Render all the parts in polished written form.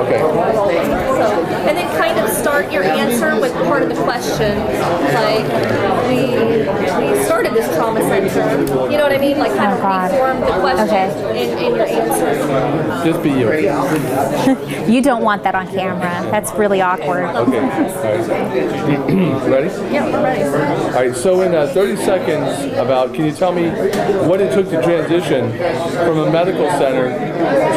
Okay. And then kind of start your answer with part of the question, like we started this trauma center. You know what I mean? Like kind of reform the question in your answer. Just be you. You don't want that on camera. That's really awkward. Okay. All right. Ready? Yeah, we're ready. All right. So in 30 seconds, can you tell me what it took to transition from a medical center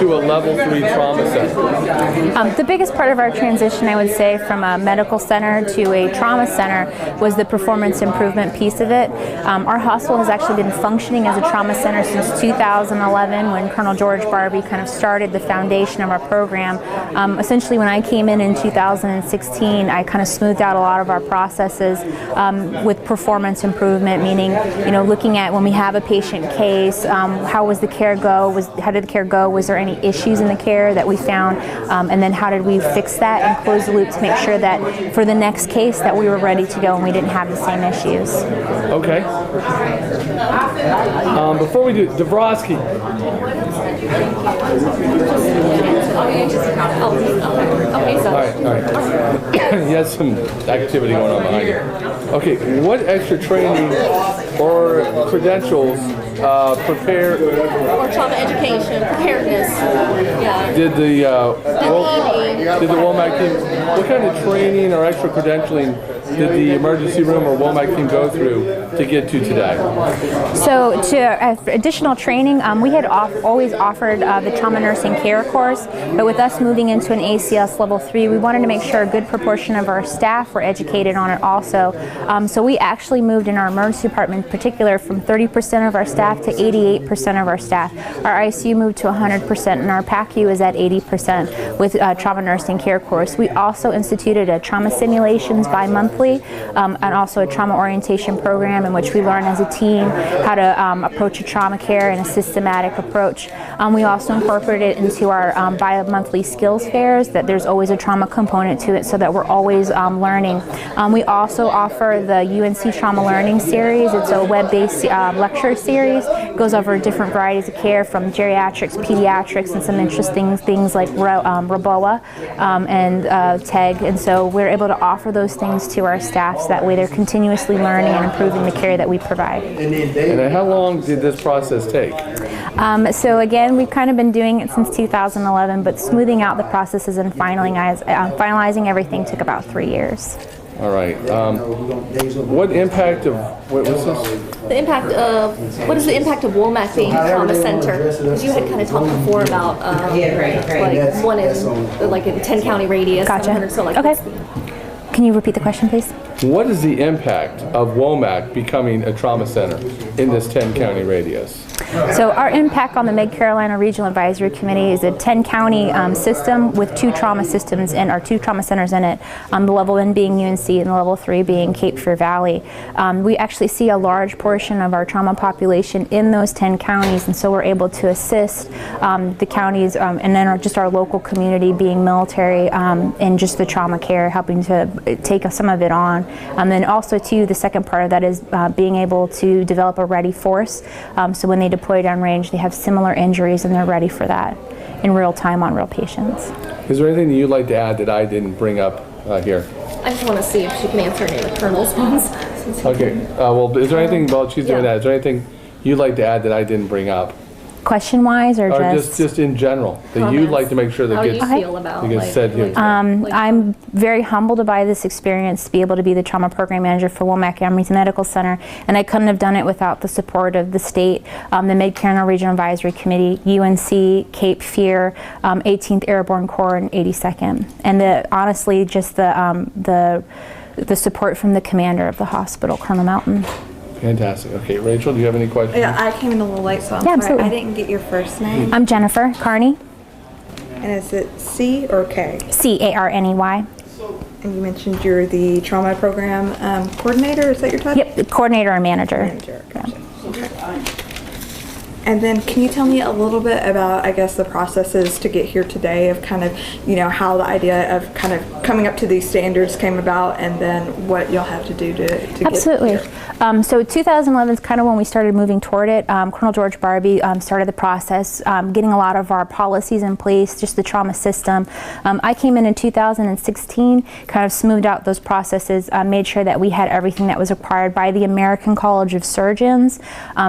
to a level 3 trauma center? The biggest part of our transition, I would say, from a medical center to a trauma center was the performance improvement piece of it. Our hospital has actually been functioning as a trauma center since 2011 when Colonel George Barbie kind of started the foundation of our program. Essentially, when I came in 2016, I kind of smoothed out a lot of our processes with performance improvement, meaning, looking at when we have a patient case, how was the care go? How did the care go? Was there any issues in the care that we found? And then how did we fix that and close the loop to make sure that for the next case that we were ready to go and we didn't have the same issues. Okay. Before we do, Dabrowski. All right. He has some activity going on behind you. Okay, what extra training or credentials prepare or trauma education preparedness? Yeah. Did the Womack team? What kind of training or extra credentialing did the emergency room or Womack team go through to get to today? So to additional training, we had always offered the trauma nursing care course, but with us moving into an ACS level 3, we wanted to make sure a good proportion of our staff were educated on it also. So we actually moved in our emergency department in particular from 30% of our staff to 88% of our staff. Our ICU moved to 100% and our PACU is at 80% with trauma nursing care course. We also instituted a trauma simulations bi-monthly and also a trauma orientation program in which we learn as a team how to approach a trauma care in a systematic approach. We also incorporated it into our bi-monthly skills fairs that there's always a trauma component to it so that we're always learning. We also offer the UNC Trauma Learning Series. It's a web-based lecture series. It goes over different varieties of care from geriatrics, pediatrics, and some interesting things like ROBOA and TEG. And so we're able to offer those things to our staff so that way they're continuously learning and improving the care that we provide. And how long did this process take? So again, we've kind of been doing it since 2011, but smoothing out the processes and finalizing everything took about 3 years. All right. What impact of what was this? The impact of what is the impact of Womack being a trauma center? Because you had kind of talked before about like one in like in 10 county radius. Gotcha. So like okay. Can you repeat the question, please? What is the impact of Womack becoming a trauma center in this 10 county radius? So our impact on the Mid-Carolina Regional Advisory Committee is a 10-county system with 2 trauma systems and our 2 trauma centers in it, the level 1 being UNC and the level 3 being Cape Fear Valley. We actually see a large portion of our trauma population in those 10 counties, and so we're able to assist the counties and then just our local community being military in just the trauma care, helping to take some of it on. And then also too, the second part of that is being able to develop a ready force. So when they deploy downrange, they have similar injuries and they're ready for that in real time on real patients. Is there anything that you'd like to add that I didn't bring up here? I just want to see if she can answer any of the Colonel's ones. Okay. Well, is there anything while she's doing that? Is there anything you'd like to add that I didn't bring up? Question-wise, or just in general that you'd like to make sure that gets said here? I'm very humbled by this experience to be able to be the trauma program manager for Womack Army Medical Center, and I couldn't have done it without the support of the state, the Mid-Carolina Regional Advisory Committee, UNC, Cape Fear, 18th Airborne Corps, and 82nd, and honestly, just the support from the commander of the hospital, Colonel Melton. Fantastic. Okay, Rachel, do you have any questions? Yeah, I came in a little late, so I'm sorry. Absolutely. I didn't get your first name. I'm Jennifer Carney. And is it C or K? C-A-R-N-E-Y. And you mentioned you're the trauma program coordinator. Is that your title? Yep, coordinator and manager. Manager. Gotcha. Okay. And then can you tell me a little bit about, I guess, the processes to get here today of kind of, how the idea of kind of coming up to these standards came about, and then what you'll have to do to Absolutely. get here? So 2011 is kind of when we started moving toward it. Colonel George Barbie started the process, getting a lot of our policies in place, just the trauma system. I came in 2016, kind of smoothed out those processes, made sure that we had everything that was required by the American College of Surgeons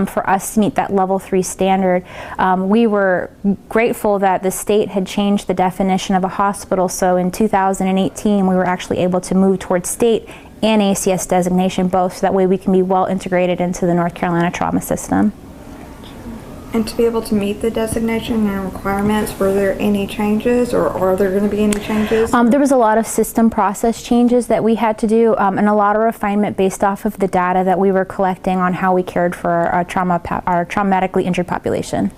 for us to meet that level 3 standard. We were grateful that the state had changed the definition of a hospital, so in 2018 we were actually able to move towards state and ACS designation both, so that way we can be well integrated into the North Carolina trauma system. And to be able to meet the designation and requirements, were there any changes, or are there going to be any changes? There was a lot of system process changes that we had to do, and a lot of refinement based off of the data that we were collecting on how we cared for our traumatically injured population.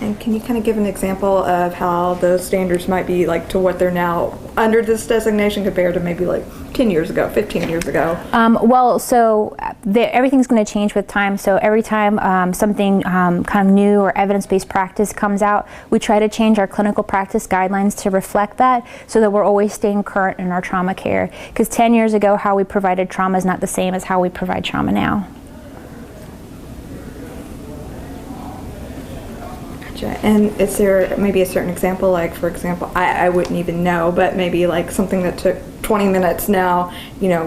And can you kind of give an example of how those standards might be like to what they're now under this designation compared to maybe like 10 years ago, 15 years ago? Everything's going to change with time. So every time something kind of new or evidence-based practice comes out, we try to change our clinical practice guidelines to reflect that, so that we're always staying current in our trauma care. Because 10 years ago, how we provided trauma is not the same as how we provide trauma now. And is there maybe a certain example, like for example, I wouldn't even know, but maybe like something that took 20 minutes now,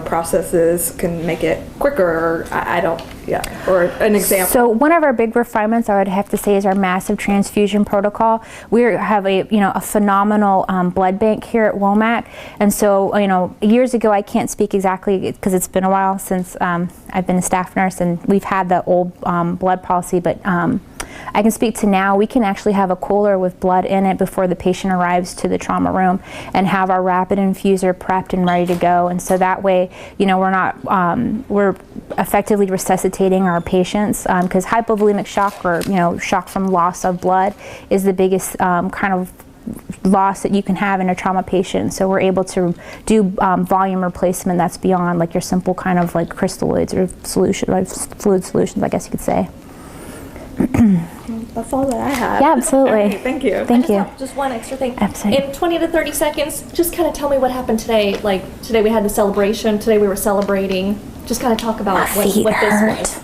processes can make it quicker, or or an example. So one of our big refinements, I would have to say, is our massive transfusion protocol. We have a phenomenal blood bank here at Womack, and so years ago, I can't speak exactly because it's been a while since I've been a staff nurse, and we've had the old blood policy, but I can speak to now. We can actually have a cooler with blood in it before the patient arrives to the trauma room, and have our rapid infuser prepped and ready to go. And so that way, we're effectively resuscitating our patients, because hypovolemic shock, or shock from loss of blood, is the biggest kind of loss that you can have in a trauma patient. So we're able to do volume replacement that's beyond like your simple kind of like crystalloids or fluid solutions, I guess you could say. That's all that I have. Yeah, absolutely. Okay, thank you. Thank you. Just one extra thing. Absolutely. In 20 to 30 seconds, just kind of tell me what happened today. Like today we had the celebration. Today we were celebrating. Just kind of talk about what this was.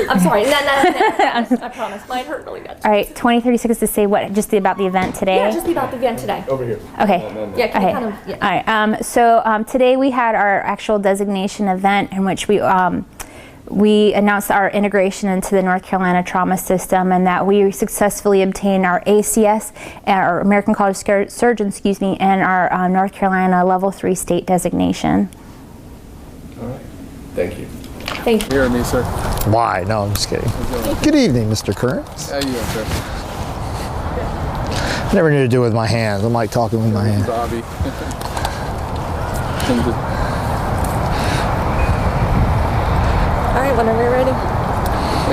I'm sorry. No, I promise. Mine hurt really good. All right, 20, 30 seconds to say what, just about the event today? Yeah, just about the event today. Over here. Okay. Yeah, can you kind of, yeah. All right, so today we had our actual designation event in which we announced our integration into the North Carolina trauma system, and that we successfully obtained our ACS, our American College of Surgeons, and our North Carolina Level 3 state designation. All right. Thank you. Thank you. Hear me, sir? Why? No, I'm just kidding. Good evening, Mr. Kearns. How you doing, sir? Never knew to do it with my hands. I'm like talking with my hands. Bobby. All right, whenever you're ready.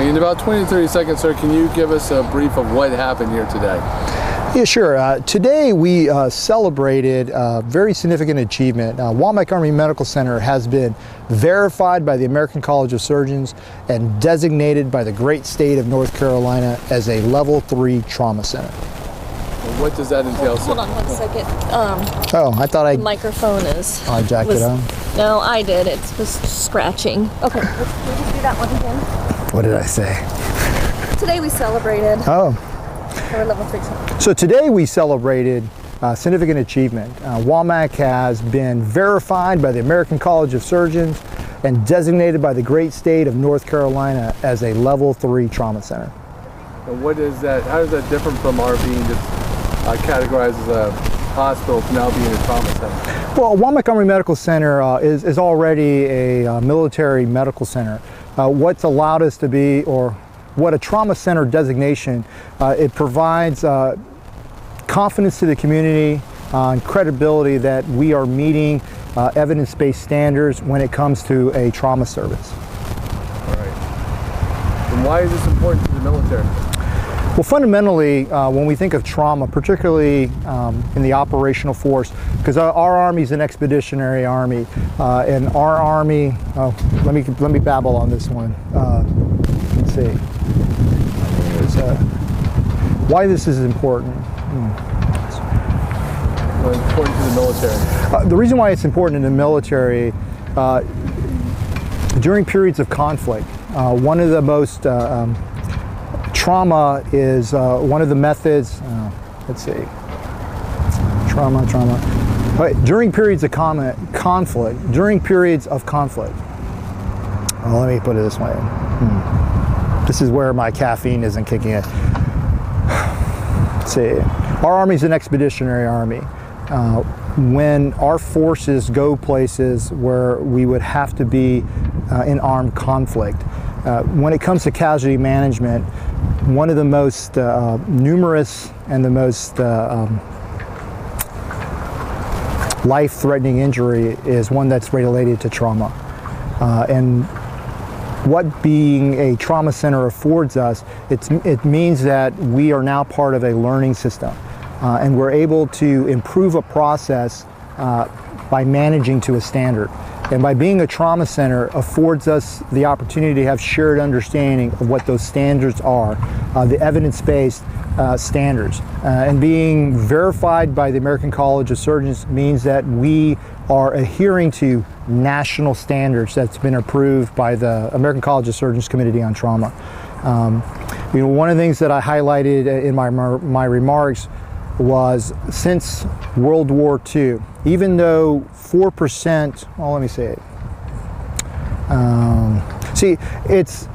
In about 20 to 30 seconds, sir, can you give us a brief of what happened here today? Yeah, sure. Today we celebrated a very significant achievement. Womack Army Medical Center has been verified by the American College of Surgeons and designated by the great state of North Carolina as a Level 3 trauma center. Well, what does that entail, sir? Hold on 1 second. Oh, I thought The microphone is. I jacked it on. No, I did. It was scratching. Okay, can we just do that one again? What did I say? Today we celebrated Oh. our level 3 trauma. So today we celebrated significant achievement. Womack has been verified by the American College of Surgeons and designated by the great state of North Carolina as a Level 3 trauma center. And what is that? How does that differ from our being just categorized as a hospital to now being a trauma center? Well, Womack Army Medical Center is already a military medical center. What's allowed us to be, or what a trauma center designation, it provides confidence to the community and credibility that we are meeting evidence-based standards when it comes to a trauma service. All right. And why is this important to the military? Well, fundamentally, when we think of trauma, particularly in the operational force, because our Army is an expeditionary Army, and our Army, let me babble on this one. Let's see. Why this is important? Important to the military. The reason why it's important in the military, during periods of conflict, one of the most trauma is one of the methods. Let's see. Trauma. During periods of conflict. Well, let me put it this way. This is where my caffeine isn't kicking in. Let's see. Our Army's an expeditionary army. When our forces go places where we would have to be in armed conflict, when it comes to casualty management, one of the most numerous and the most life-threatening injury is one that's related to trauma. And what being a trauma center affords us, it means that we are now part of a learning system. And we're able to improve a process by managing to a standard. And by being a trauma center affords us the opportunity to have shared understanding of what those standards are, the evidence-based standards. And being verified by the American College of Surgeons means that we are adhering to national standards that's been approved by the American College of Surgeons Committee on Trauma. One of the things that I highlighted in my remarks was since World War II, even though 4%, well, let me say it. See, it's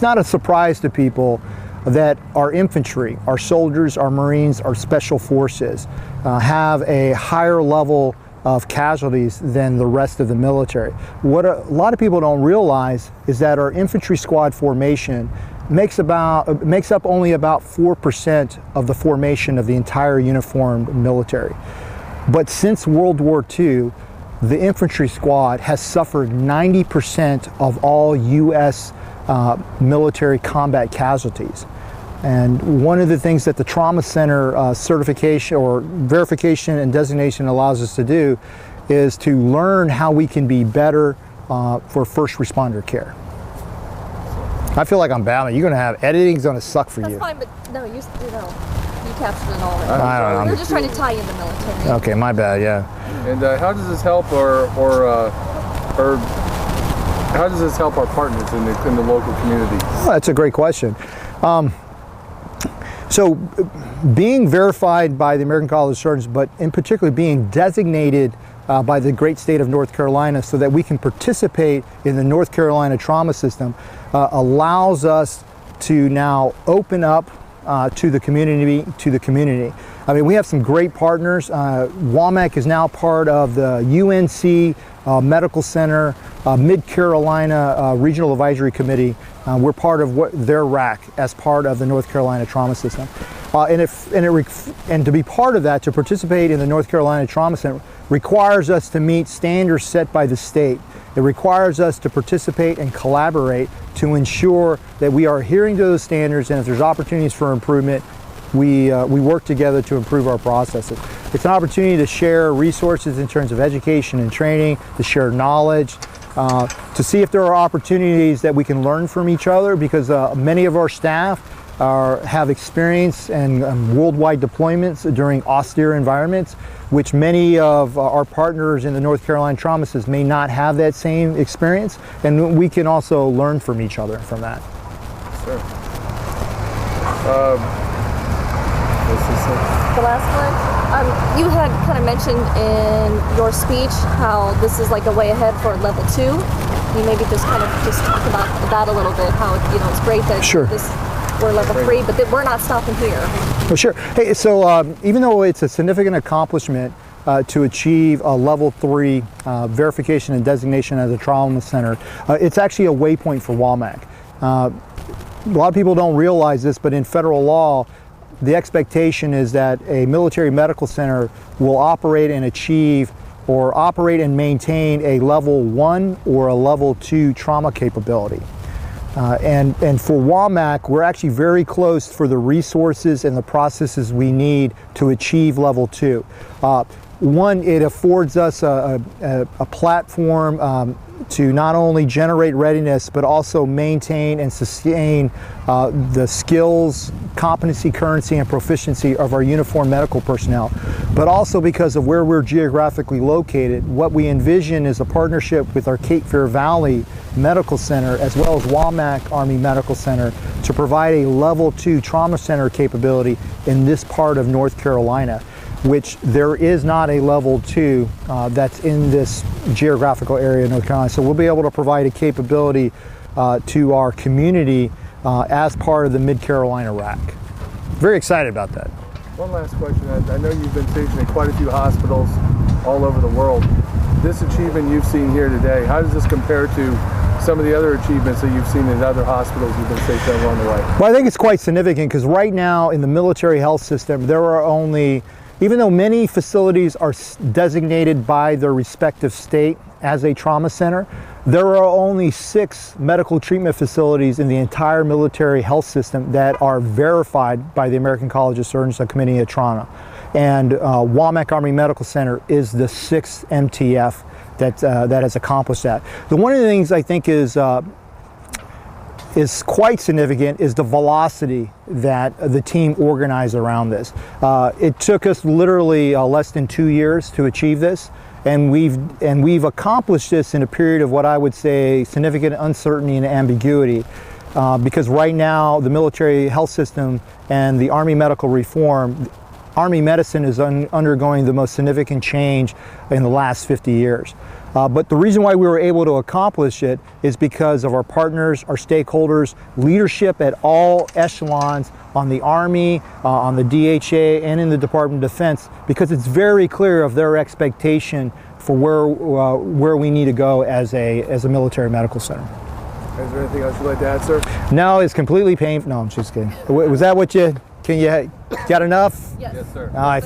not a surprise to people that our infantry, our soldiers, our Marines, our special forces have a higher level of casualties than the rest of the military. What a lot of people don't realize is that our infantry squad formation makes up only about 4% of the formation of the entire uniformed military. But since World War II, the infantry squad has suffered 90% of all U.S. Military combat casualties. And one of the things that the Trauma Center certification or verification and designation allows us to do is to learn how we can be better for first responder care. I feel like I'm battling. You're going to have editing's going to suck for you. That's fine, but no, you captured it all. I don't know. We're just trying to tie in the military. Okay, my bad. Yeah. And how does this help, or how does this help our partners in the local community? Well, that's a great question. So, being verified by the American College of Surgeons, but in particular being designated by the great state of North Carolina so that we can participate in the North Carolina trauma system allows us to now open up to the community. I mean, we have some great partners. Womack is now part of the UNC Medical Center, Mid-Carolina Regional Advisory Committee. We're part of their RAC as part of the North Carolina trauma system. And to be part of that, to participate in the North Carolina Trauma Center, requires us to meet standards set by the state. It requires us to participate and collaborate to ensure that we are adhering to those standards, and if there's opportunities for improvement, we work together to improve our processes. It's an opportunity to share resources in terms of education and training, to share knowledge, to see if there are opportunities that we can learn from each other, because many of our staff have experience in worldwide deployments during austere environments, which many of our partners in the North Carolina Trauma System may not have that same experience, and we can also learn from each other from that. Sure. The last one, you had kind of mentioned in your speech how this is like a way ahead for level 2. Can you maybe just kind of talk about that a little bit? How it's great that we're level 3, but we're not stopping here. Well, sure. Hey, so even though it's a significant accomplishment to achieve a level 3 verification and designation as a trauma center, it's actually a waypoint for Womack. A lot of people don't realize this, but in federal law, the expectation is that a military medical center will operate and achieve or operate and maintain a level 1 or a level 2 trauma capability. And for Womack, we're actually very close for the resources and the processes we need to achieve level 2. one, it affords us a platform to not only generate readiness, but also maintain and sustain the skills, competency, currency, and proficiency of our uniformed medical personnel. But also because of where we're geographically located, what we envision is a partnership with our Cape Fear Valley Medical Center as well as Womack Army Medical Center to provide a level 2 trauma center capability in this part of North Carolina, which there is not a level 2 that's in this geographical area of North Carolina. So we'll be able to provide a capability to our community as part of the Mid-Carolina RAC. Very excited about that. One last question. I know you've been stationed in quite a few hospitals all over the world. This achievement you've seen here today, how does this compare to some of the other achievements that you've seen in other hospitals you've been stationed along the way? Well, I think it's quite significant because right now in the military health system, there are only, even though many facilities are designated by their respective state as a trauma center, there are only 6 medical treatment facilities in the entire military health system that are verified by the American College of Surgeons Subcommittee of Trauma. And Womack Army Medical Center is the 6th MTF that has accomplished that. One of the things I think is quite significant is the velocity that the team organized around this. It took us literally less than 2 years to achieve this, and we've accomplished this in a period of what I would say significant uncertainty and ambiguity, because right now the military health system and the Army medical reform, Army medicine is undergoing the most significant change in the last 50 years. But the reason why we were able to accomplish it is because of our partners, our stakeholders, leadership at all echelons on the Army, on the DHA, and in the Department of Defense, because it's very clear of their expectation for where we need to go as a military medical center. Is there anything else you'd like to add, sir? No, it's completely painful. No, I'm just kidding. Was that what you got enough? Yes. Yes, sir.